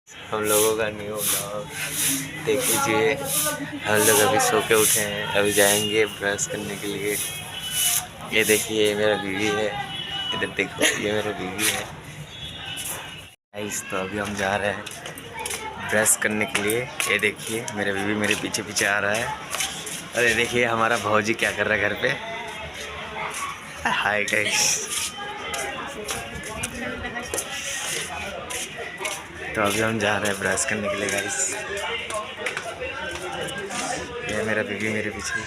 हम लोगों का न्यू ब्लॉग देख लीजिए। हम लोग अभी सो के उठे हैं, अभी जाएंगे ब्रश करने के लिए। ये देखिए मेरा बीवी है, इधर देखो ये मेरा बीवी है। गाइस तो अभी हम जा रहे हैं ब्रश करने के लिए। ये देखिए मेरा बीवी मेरे पीछे पीछे आ रहा है। अरे देखिए हमारा भौजी क्या कर रहा है घर पे। हाय गाइस, तो अभी हम जा रहे हैं ब्रश करने के लिए गाइस। ये मेरा बीवी मेरे पीछे।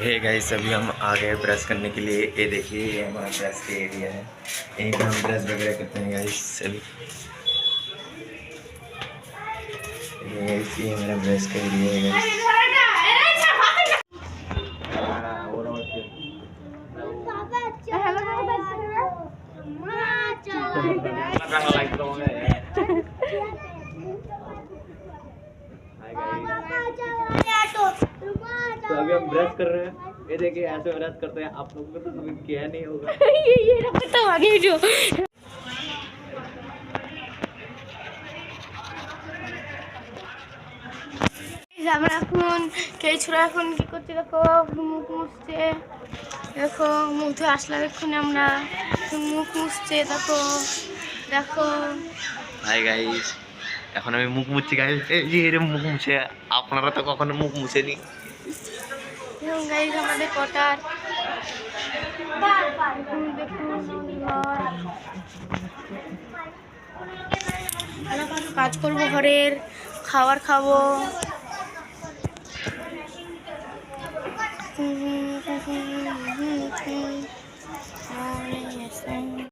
हे गाइस अभी हम आ गए ब्रश करने के लिए। ये देखिए ये हमारा ब्रश का एरिया है, यहीं पर हम ब्रश वगैरह करते हैं गाइस। अभी ये मेरा ब्रश का एरिया है गाइस। तो अभी हम ब्रश कर रहे हैं। ये देखिए ऐसे ब्रश करते हैं, आप लोगों को तो कभी किया नहीं होगा। ये तो आगे जो আমরা এখন কেছুরা এখন কি করতে দেখো মুখ মুছছে, দেখো মুখ ধুয়ে আসলাম এক্ষুনি আমরা, মুখ মুছছে দেখো দেখো। হাই গাইস, এখন আমি মুখ মুছছি গাইস। এই যে এরকম মুখ মুছে, আপনারা তো কখনো মুখ মুছেনি। দেখুন গাইস আমাদের কটার দেখুন কাজ করবো, ঘরের খাবার খাবো।